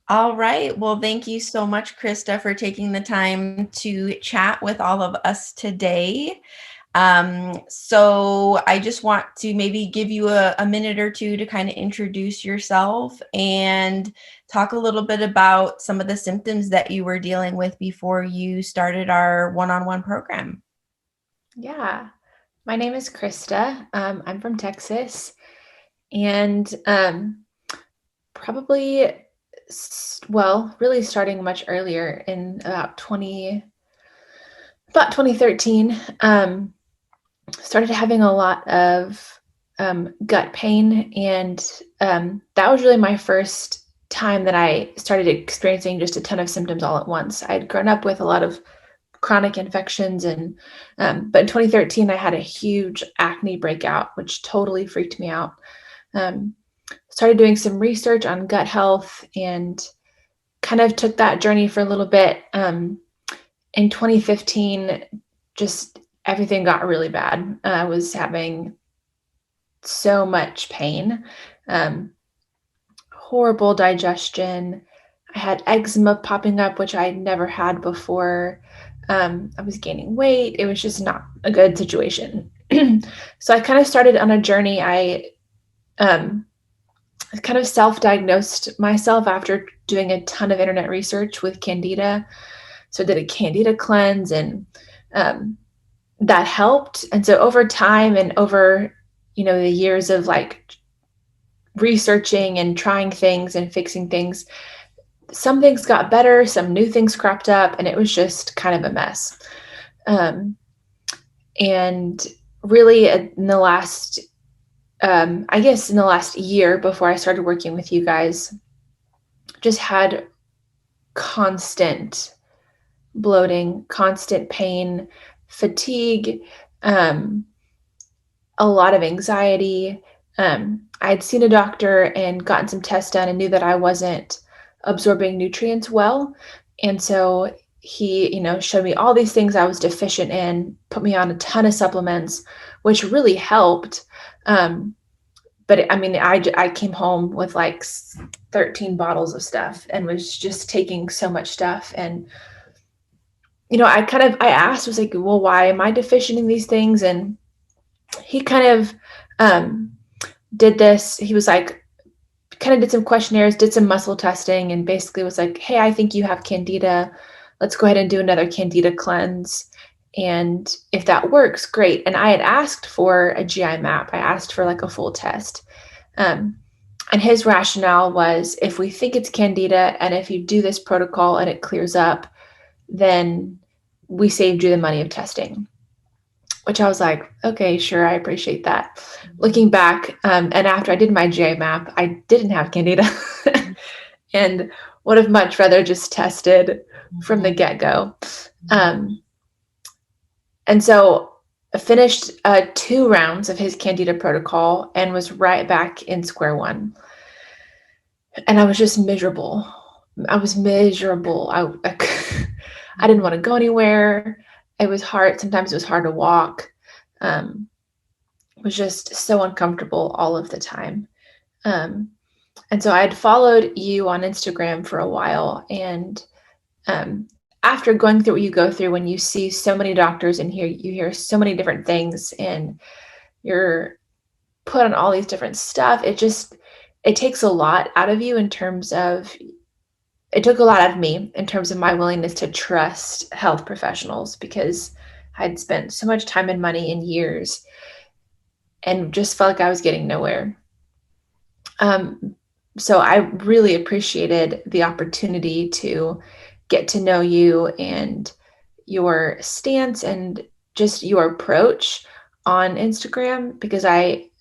All right. Well, thank you so much, Krista, for taking the time to chat with all of us today. So I just want to maybe give you a minute or two to kind of introduce yourself and talk a little bit about some of the symptoms that you were dealing with before you started our one-on-one program. Yeah, my name is Christa. I'm from Texas, and probably, really starting much earlier in about 2013, started having a lot of gut pain, and that was really my first time that I started experiencing just a ton of symptoms all at once. I'd grown up with a lot of chronic infections, and but in 2013 I had a huge acne breakout, which totally freaked me out. um, Started doing some research on gut health and kind of took that journey for a little bit. In 2015, just everything got really bad. I was having so much pain, um, horrible digestion. I had eczema popping up, which I had never had before. I was gaining weight. It was just not a good situation. So I kind of started on a journey. Um, I kind of self-diagnosed myself after doing a ton of internet research with Candida. So I did a Candida cleanse, and um, that helped. And so over time and over, the years of like researching and trying things and fixing things, some things got better, some new things cropped up, and it was just kind of a mess. Um, and really, in the last, I guess, in the last year before I started working with you guys, just had constant bloating, constant pain, fatigue, um, a lot of anxiety. I'd seen a doctor and gotten some tests done and knew that I wasn't absorbing nutrients well. And so he, showed me all these things I was deficient in, put me on a ton of supplements, which really helped. Um, but I mean, I came home with like 13 bottles of stuff and was just taking so much stuff. And, I asked, was like, well, why am I deficient in these things? And he kind of, um, did this. He was like, kind of did some questionnaires, did some muscle testing, and basically was like, hey, I think you have Candida. Let's go ahead and do another Candida cleanse. And if that works, great. And I had asked for a GI map. I asked for like a full test. Um, and his rationale was, if we think it's Candida and if you do this protocol and it clears up, then we saved you the money of testing, which I was like, okay, sure, I appreciate that. Looking back, and after I did my GA map, I didn't have Candida and would have much rather just tested from the get go. Um, and so I finished 2 rounds of his Candida protocol and was right back in square one. And I was just miserable. I was miserable. I didn't want to go anywhere. It was hard. Sometimes it was hard to walk. Um, was just so uncomfortable all of the time. Um, and so I had followed you on Instagram for a while. And after going through what you go through, when you see so many doctors and you hear so many different things and you're put on all these different stuff, it takes a lot out of you in terms of, it took a lot out of me in terms of my willingness to trust health professionals, because I'd spent so much time and money and years and just felt like I was getting nowhere. Um, so I really appreciated the opportunity to get to know you and your stance and just your approach on Instagram, because I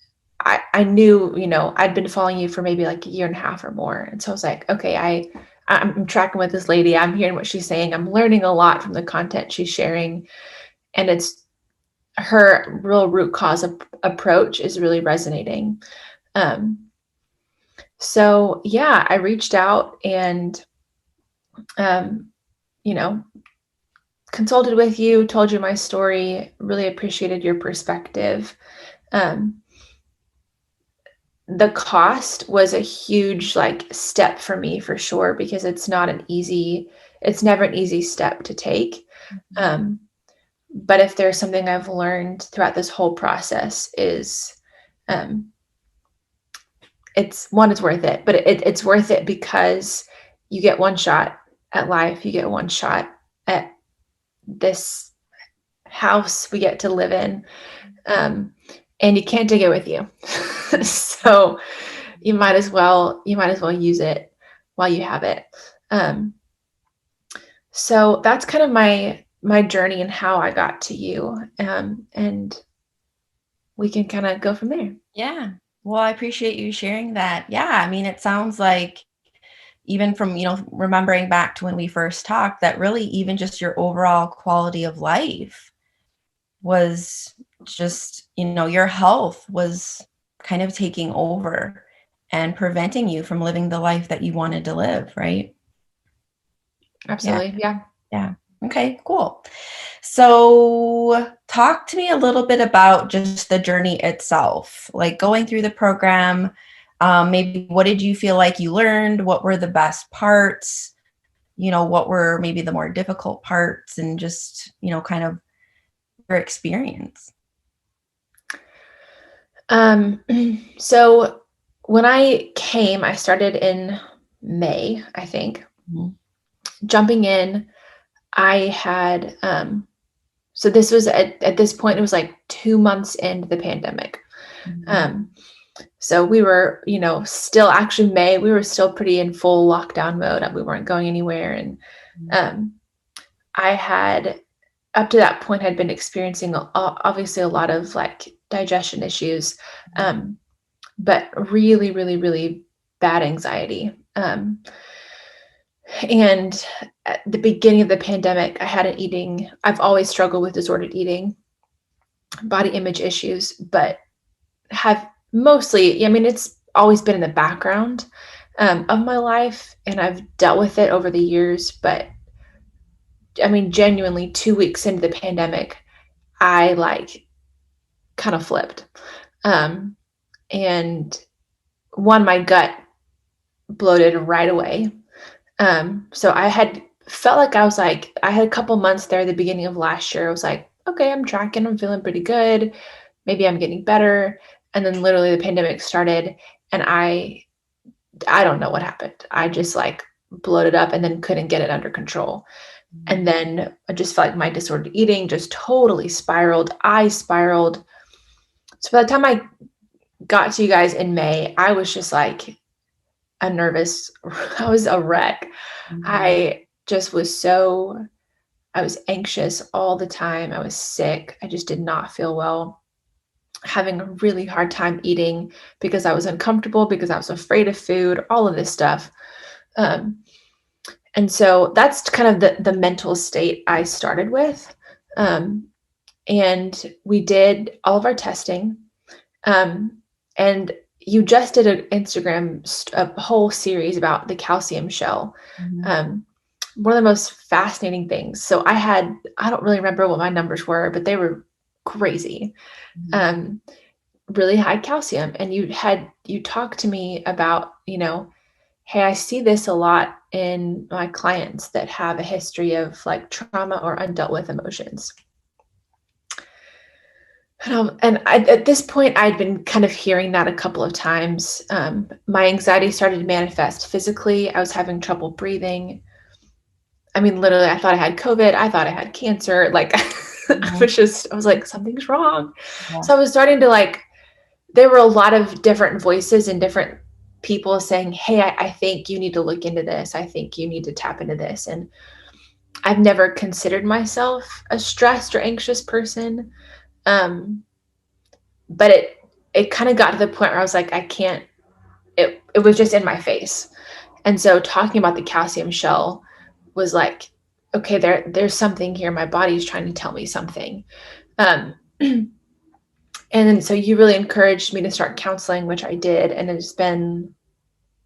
knew, I'd been following you for maybe like a year and a half or more. And so I was like, okay, I'm tracking with this lady. I'm hearing what she's saying. I'm learning a lot from the content she's sharing. And it's her real root cause approach is really resonating. Um, So yeah, I reached out and, um, you know, consulted with you, told you my story, really appreciated your perspective. Um, the cost was a huge like step for me for sure, because it's never an easy step to take. Um, but if there's something I've learned throughout this whole process is, um, it's worth it, but it's worth it because you get one shot at life. You get one shot at this house we get to live in. And you can't take it with you. So you might as well use it while you have it. So that's kind of my journey and how I got to you. And we can kind of go from there. Yeah. Well, I appreciate you sharing that. Yeah. I mean, it sounds like even from, remembering back to when we first talked, that really even just your overall quality of life was just, your health was kind of taking over and preventing you from living the life that you wanted to live, right? Absolutely. Yeah. Yeah. Okay, cool. So talk to me a little bit about just the journey itself, like going through the program. Maybe what did you feel like you learned? What were the best parts? What were maybe the more difficult parts, and just, kind of your experience. So when I came, I started in May, I think. Mhm. Jumping in, I had, so this was at this point, it was like 2 months into the pandemic. Mhm. So we were, still actually May, we were still pretty in full lockdown mode. We weren't going anywhere. And um, I had, up to that point, had been experiencing obviously a lot of like digestion issues, but really, really, really bad anxiety. And at the beginning of the pandemic, I've always struggled with disordered eating, body image issues, but have mostly, I mean, it's always been in the background of my life, and I've dealt with it over the years. But I mean, genuinely, 2 weeks into the pandemic, I like kind of flipped. And my gut bloated right away. So I had felt like I had a couple months there at the beginning of last year. I was like, okay, I'm tracking, I'm feeling pretty good. Maybe I'm getting better. And then literally the pandemic started, and I don't know what happened. I just like bloated up and then couldn't get it under control. And then I just felt like my disordered eating just totally spiraled. I spiraled. So by the time I got to you guys in May, I was just like I was a wreck. I just I was anxious all the time. I was sick. I just did not feel well. Having a really hard time eating because I was uncomfortable, because I was afraid of food, all of this stuff. And so that's kind of the mental state I started with. And we did all of our testing. And you just did a whole series about the calcium shell. One of the most fascinating things. So I don't really remember what my numbers were, but they were crazy. Really high calcium. And you talked to me about, hey, I see this a lot in my clients that have a history of like trauma or undealt with emotions. At this point, I'd been kind of hearing that a couple of times. My anxiety started to manifest physically. I was having trouble breathing. I mean, literally, I thought I had COVID. I thought I had cancer. Like, I was like, something's wrong. Yeah. So I was starting to there were a lot of different voices and different people saying, hey, I think you need to look into this. I think you need to tap into this. And I've never considered myself a stressed or anxious person. But it kind of got to the point where I was like, I can't, it was just in my face. And so talking about the calcium shell was like, okay, there's something here. My body's trying to tell me something. And then so you really encouraged me to start counseling, which I did. And it's been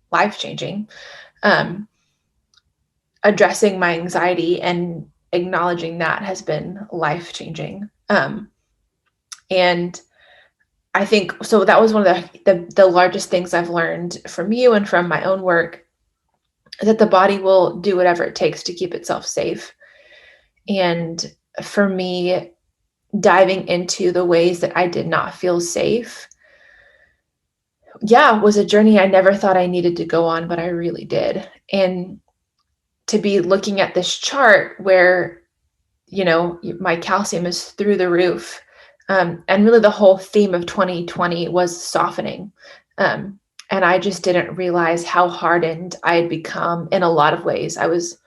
life-changing. Addressing my anxiety and acknowledging that has been life-changing. And I think, so that was one of the largest things I've learned from you and from my own work, that the body will do whatever it takes to keep itself safe. And for me, diving into the ways that I did not feel safe, was a journey I never thought I needed to go on, but I really did. And to be looking at this chart where, my calcium is through the roof. And really the whole theme of 2020 was softening. And I just didn't realize how hardened I had become in a lot of ways. I was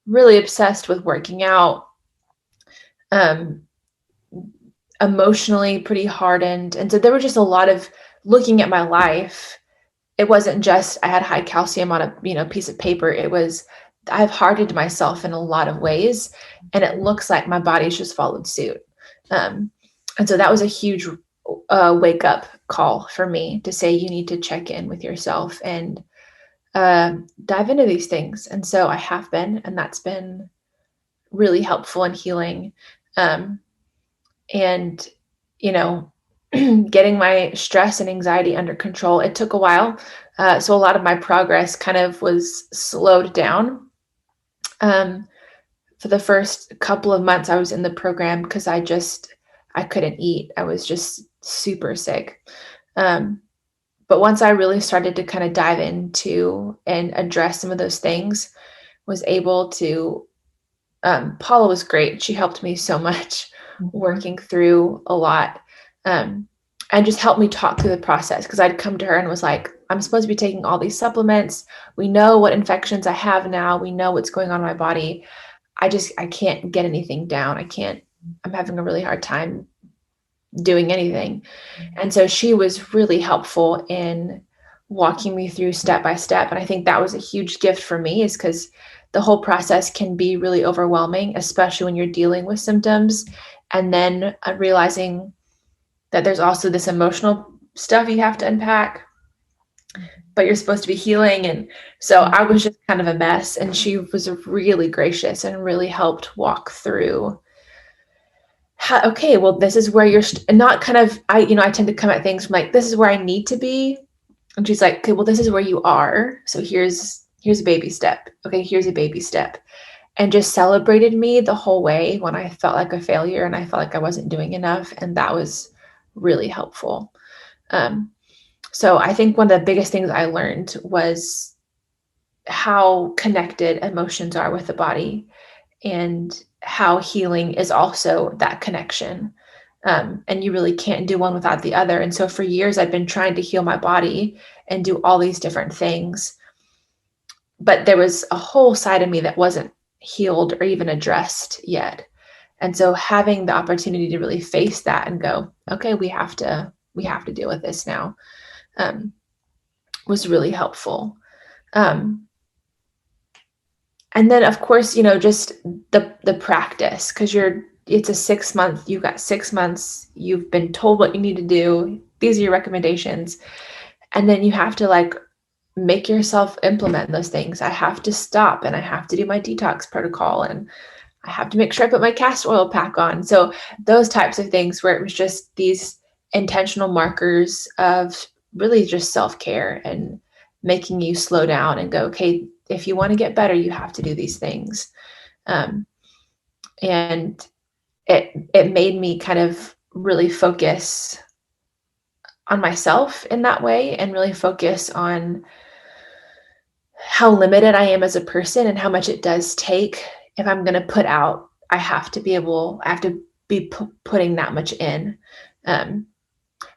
really obsessed with working out, emotionally pretty hardened. And so there was just a lot of looking at my life. It wasn't just I had high calcium on a piece of paper. It was I've hardened myself in a lot of ways, and it looks like my body's just followed suit. And so that was a huge wake up call for me to say, you need to check in with yourself and dive into these things. And so I have been, and that's been really helpful and healing. And, getting my stress and anxiety under control. It took a while. So a lot of my progress kind of was slowed down. For the first couple of months I was in the program because I couldn't eat. I was just super sick. But once I really started to kind of dive into and address some of those things, was able to, Paula was great. She helped me so much working through a lot, and just helped me talk through the process. Because I'd come to her and was like, I'm supposed to be taking all these supplements. We know what infections I have now. We know what's going on in my body. I can't get anything down. I'm having a really hard time doing anything. And so she was really helpful in walking me through step by step. And I think that was a huge gift for me, is because the whole process can be really overwhelming, especially when you're dealing with symptoms. And then realizing that there's also this emotional stuff you have to unpack, but you're supposed to be healing. And so I was just kind of a mess. And she was really gracious and really helped walk through okay, well, this is where you're not kind of, I tend to come at things from like, this is where I need to be. And she's like, okay, well, this is where you are. So here's a baby step. Okay, here's a baby step. And just celebrated me the whole way when I felt like a failure and I felt like I wasn't doing enough. And that was really helpful. So I think one of the biggest things I learned was how connected emotions are with the body, and how healing is also that connection. And you really can't do one without the other. And so for years, I've been trying to heal my body and do all these different things. But there was a whole side of me that wasn't healed or even addressed yet. And so having the opportunity to really face that and go, okay, we have to deal with this now, was really helpful. And then, of course, just the practice, because it's a 6 month, you've got 6 months, you've been told what you need to do. These are your recommendations. And then you have to make yourself implement those things. I have to stop and I have to do my detox protocol and I have to make sure I put my castor oil pack on. So those types of things where it was just these intentional markers of really just self-care and making you slow down and go, okay, if you want to get better, you have to do these things. And it made me kind of really focus on myself in that way, and really focus on how limited I am as a person and how much it does take. If I'm going to put out, I have to be putting that much in.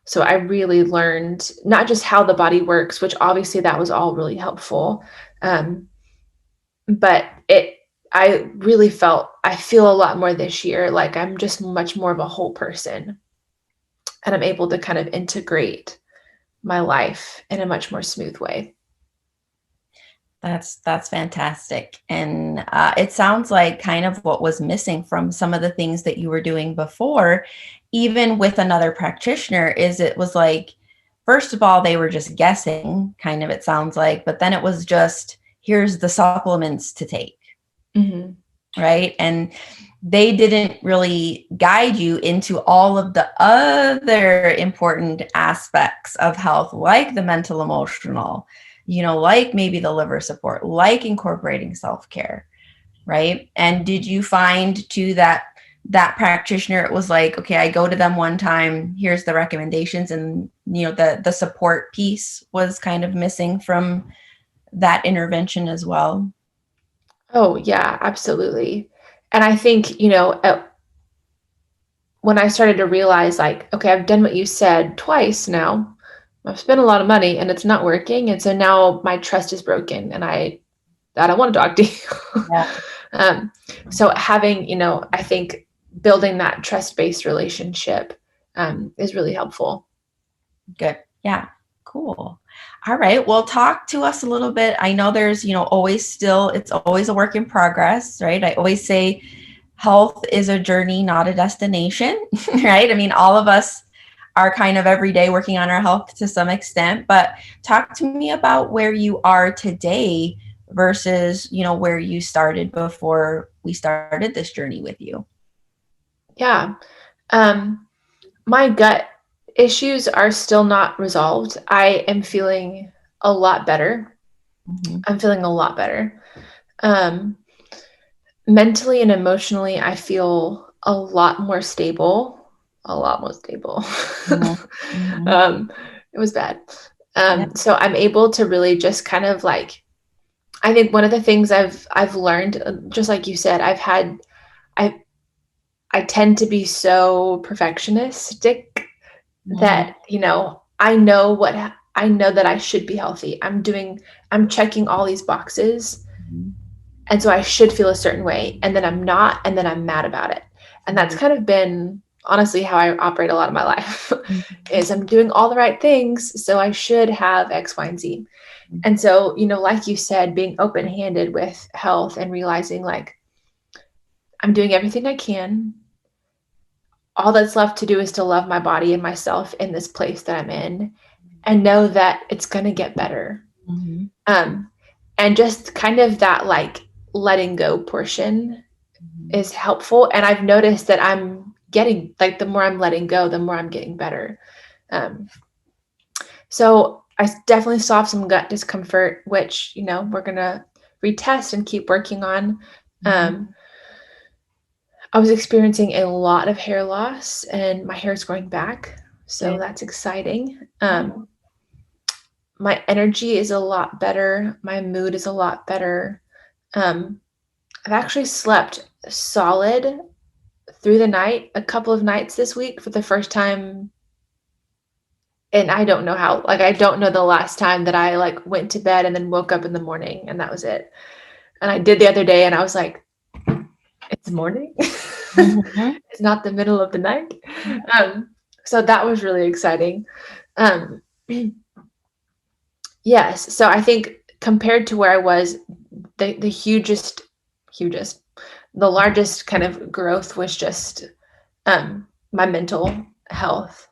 So I really learned not just how the body works, which obviously that was all really helpful. But I really I feel a lot more this year like I'm just much more of a whole person, and I'm able to kind of integrate my life in a much more smooth way. That's fantastic. And it sounds like kind of what was missing from some of the things that you were doing before, even with another practitioner, is it was like, first of all, they were just guessing, kind of, it sounds like, but then it was just, here's the supplements to take. Mm-hmm. Right. And they didn't really guide you into all of the other important aspects of health, like the mental, emotional, like maybe the liver support, like incorporating self-care, right? And did you find too that practitioner, it was like, okay, I go to them one time, here's the recommendations, and the support piece was kind of missing from that intervention as well? Oh, yeah, absolutely. And I think, when I started to realize, like, okay, I've done what you said twice now. I've spent a lot of money and it's not working. And so now my trust is broken and I don't want to talk to you. Yeah. um, so having, I think building that trust-based relationship is really helpful. Good. Yeah. Cool. All right. Well, talk to us a little bit. I know there's, it's always a work in progress, right? I always say health is a journey, not a destination, right? I mean, all of us are kind of every day working on our health to some extent, but talk to me about where you are today versus, where you started before we started this journey with you. Yeah. My gut issues are still not resolved. I am feeling a lot better. Mm-hmm. I'm feeling a lot better. Mentally and emotionally, I feel a lot more stable. A lot more stable. Mm-hmm. It was bad. Yeah. So I'm able to really just kind of like, I think one of the things I've learned, just like you said, I I tend to be so perfectionistic Mm-hmm. that, I know that I should be healthy. I'm checking all these boxes. And so I should feel a certain way. And then I'm not. And then I'm mad about it. And that's kind of been honestly how I operate a lot of my life is I'm doing all the right things. So I should have X, Y, and Z. And so, like you said, being open-handed with health and realizing like I'm doing everything I can. All that's left to do is to love my body and myself in this place that I'm in and know that it's going to get better. Mm-hmm. And just kind of that like letting go portion is helpful. And I've noticed that I'm getting like, the more I'm letting go, the more I'm getting better. So I definitely still have some gut discomfort, which, we're going to retest and keep working on. I was experiencing a lot of hair loss and my hair is growing back. So Okay. that's exciting. My energy is a lot better. My mood is a lot better. I've actually slept solid through the night, a couple of nights this week for the first time. And I don't know how, like, I don't know the last time that I like went to bed and then woke up in the morning and that was it. And I did the other day and I was like, it's morning. Mm-hmm. It's not the middle of the night. So that was really exciting. Um, yes. So I think compared to where I was, the the largest kind of growth was just my mental health.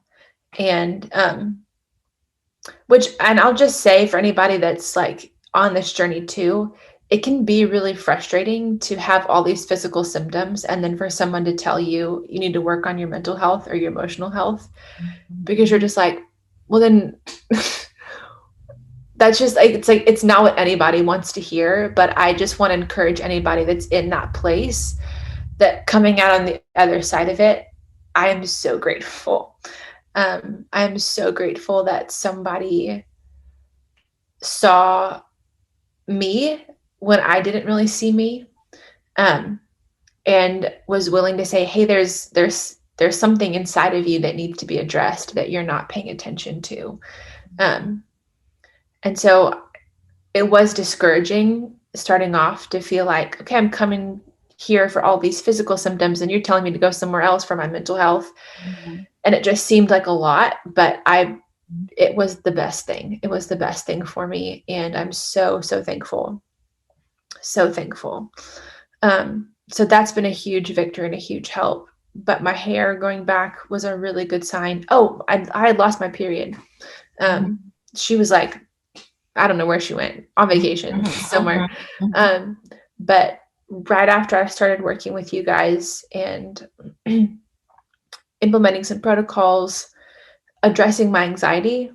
And and I'll just say for anybody that's like on this journey too, it can be really frustrating to have all these physical symptoms and then for someone to tell you you need to work on your mental health or your emotional health because you're just like, well then that's just like it's not what anybody wants to hear. But I just want to encourage anybody that's in that place that coming out on the other side of it, I am so grateful. I'm so grateful that somebody saw me when I didn't really see me, and was willing to say, hey, there's something inside of you that needs to be addressed that you're not paying attention to. And so it was discouraging starting off to feel like, okay, I'm coming here for all these physical symptoms and you're telling me to go somewhere else for my mental health. And it just seemed like a lot, but it was the best thing. It was the best thing for me. And I'm so, so thankful. So thankful. So that's been a huge victory and a huge help. But my hair going back was a really good sign. Oh, I had lost my period. She was like, I don't know where she went, on vacation somewhere. But right after I started working with you guys and implementing some protocols, addressing my anxiety,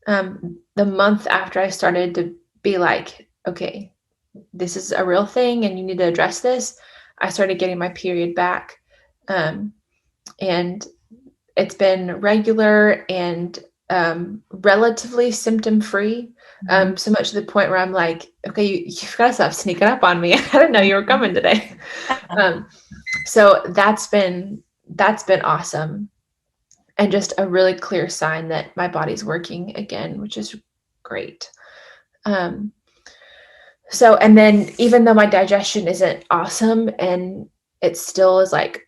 the month after I started to be like, okay, this is a real thing and you need to address this, I started getting my period back. And it's been regular and relatively symptom free. So much to the point where I'm like, okay, you've got to stop sneaking up on me. I didn't know you were coming today. So that's been awesome. And just a really clear sign that my body's working again, which is great. So, and then even though my digestion isn't awesome and it still is like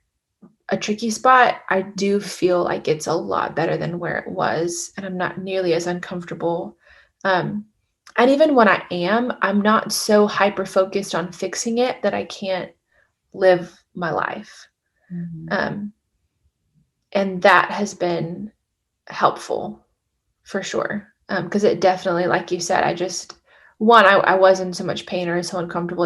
a tricky spot, I do feel like it's a lot better than where it was, and I'm not nearly as uncomfortable. And even when I am, I'm not so hyper focused on fixing it that I can't live my life. And that has been helpful for sure. Because it definitely, like you said, I was in so much pain or so uncomfortable.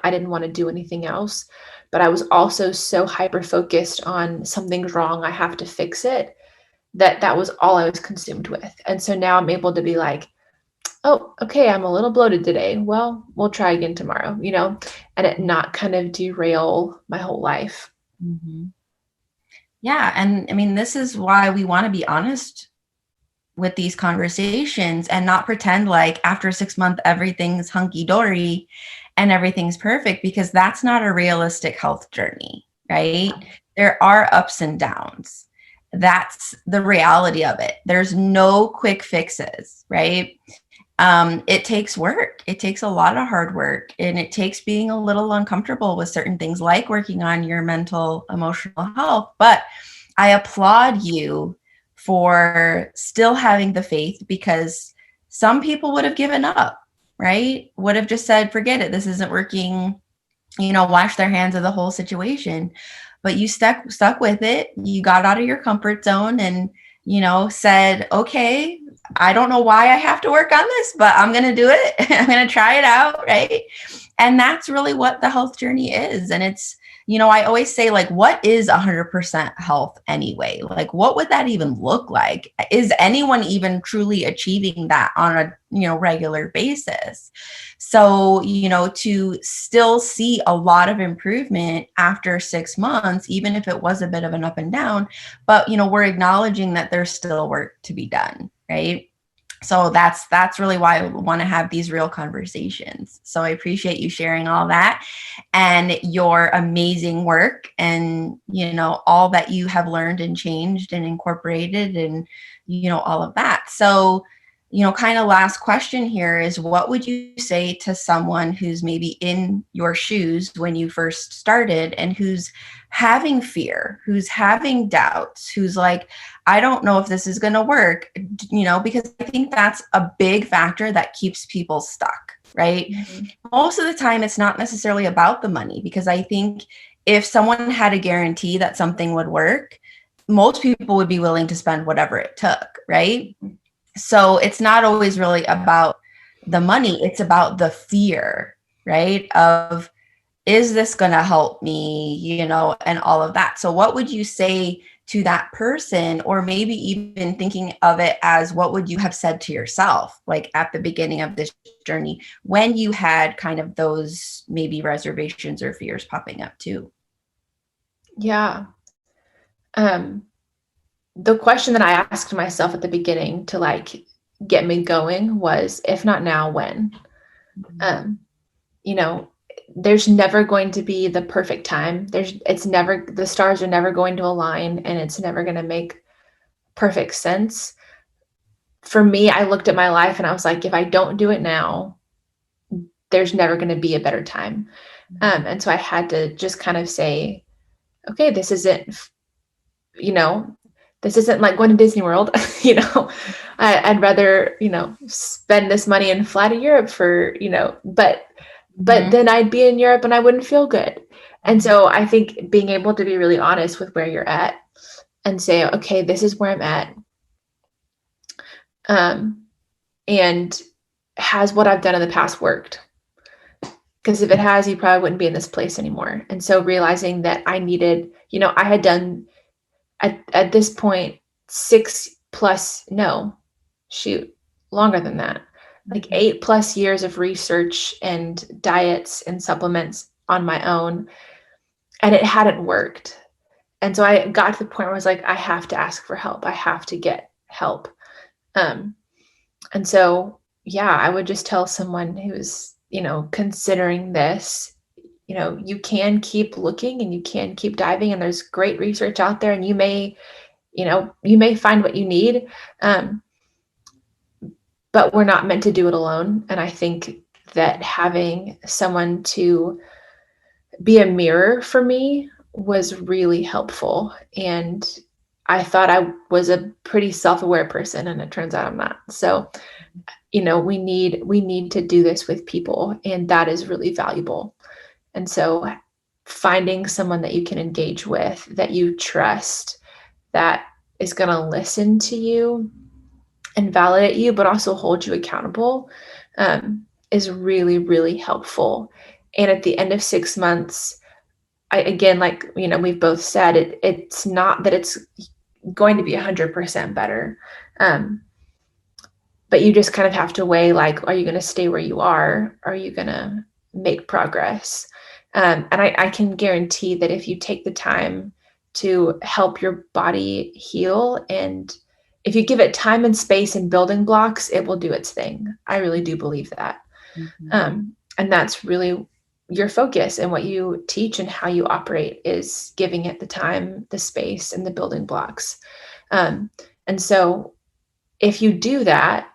I didn't want to do anything else, but I was also so hyper focused on something's wrong, I have to fix it, that was all I was consumed with. And so now I'm able to be like, oh, okay, I'm a little bloated today. Well, we'll try again tomorrow, and it not kind of derail my whole life. Yeah. And I mean, this is why we want to be honest with these conversations and not pretend like after 6 months, everything's hunky dory and everything's perfect, because that's not a realistic health journey, right? There are ups and downs. That's the reality of it. There's no quick fixes, right? It takes work. It takes a lot of hard work, and it takes being a little uncomfortable with certain things, like working on your mental, emotional health. But I applaud you for still having the faith, because some people would have given up, right? Would have just said, forget it, this isn't working, wash their hands of the whole situation. But you stuck with it. You got out of your comfort zone and, said, okay, I don't know why I have to work on this, but I'm going to do it. I'm going to try it out. Right. And that's really what the health journey is. And it's, I always say, like, what is 100% health anyway? Like, what would that even look like? Is anyone even truly achieving that on a, regular basis? So, to still see a lot of improvement after 6 months, even if it was a bit of an up and down, but, we're acknowledging that there's still work to be done. Right. So that's really why I want to have these real conversations. So I appreciate you sharing all that and your amazing work and, all that you have learned and changed and incorporated and, all of that. So, kind of last question here is, what would you say to someone who's maybe in your shoes when you first started and who's having fear, who's having doubts, who's like, I don't know if this is going to work, because I think that's a big factor that keeps people stuck, right? Most of the time, it's not necessarily about the money, because I think if someone had a guarantee that something would work, most people would be willing to spend whatever it took, right? So it's not always really about the money. It's about the fear, right? Of, is this going to help me, and all of that. So what would you say to that person? Or maybe even thinking of it as, what would you have said to yourself, like at the beginning of this journey, when you had kind of those maybe reservations or fears popping up too? Yeah. The question that I asked myself at the beginning to like get me going was, if not now, when? There's never going to be the perfect time. The stars are never going to align, and it's never going to make perfect sense. For me, I looked at my life and I was like, if I don't do it now, there's never going to be a better time. And so I had to just kind of say, okay, this isn't like going to Disney World. I'd rather, spend this money and fly to Europe for, but then I'd be in Europe and I wouldn't feel good. And so I think being able to be really honest with where you're at and say, okay, this is where I'm at. And has what I've done in the past worked? Because if it has, you probably wouldn't be in this place anymore. And so realizing that I needed, I had done at this point 6+ no, shoot, longer than that, like 8+ years of research and diets and supplements on my own, and it hadn't worked. And so I got to the point where I was like, I have to ask for help. I have to get help. And so, yeah, I would just tell someone who's, considering this, you can keep looking and you can keep diving, and there's great research out there, and you may find what you need. But we're not meant to do it alone. And I think that having someone to be a mirror for me was really helpful. And I thought I was a pretty self-aware person, and it turns out I'm not. So, we need to do this with people, and that is really valuable. And so finding someone that you can engage with, that you trust, that is going to listen to you and validate you, but also hold you accountable, is really, really helpful. And at the end of 6 months, again, like, we've both said, it's not that it's going to be 100% better. But you just kind of have to weigh, like, are you going to stay where you are? Are you going to make progress? And I can guarantee that if you take the time to help your body heal, and if you give it time and space and building blocks, it will do its thing. I really do believe that. And that's really your focus, and what you teach and how you operate is giving it the time, the space, and the building blocks. And so if you do that,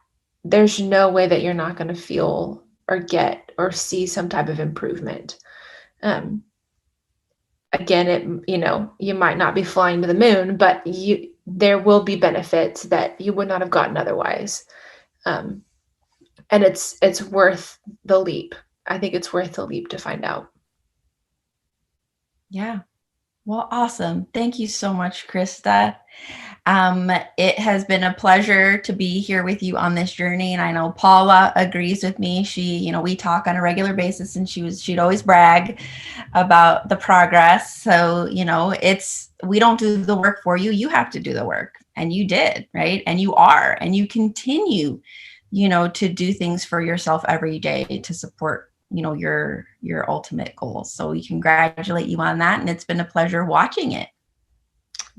there's no way that you're not going to feel or get or see some type of improvement. Again, you might not be flying to the moon, but there will be benefits that you would not have gotten otherwise. And it's worth the leap. I think it's worth the leap to find out. Yeah. Well, awesome. Thank you so much, Christa. It has been a pleasure to be here with you on this journey. And I know Paula agrees with me. She, we talk on a regular basis, and she'd always brag about the progress. So, we don't do the work for you. You have to do the work, and you did, right? And you are, and you continue, to do things for yourself every day to support, your ultimate goals. So we congratulate you on that. And it's been a pleasure watching it.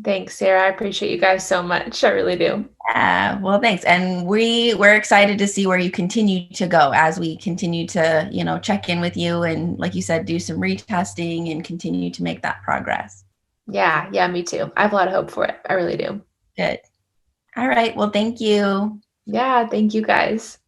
Thanks, Sarah. I appreciate you guys so much. I really do. Yeah, well, thanks. And we're excited to see where you continue to go as we continue to, check in with you. And like you said, do some retesting and continue to make that progress. Yeah, me too. I have a lot of hope for it. I really do. Good. All right. Well, thank you. Yeah, thank you guys.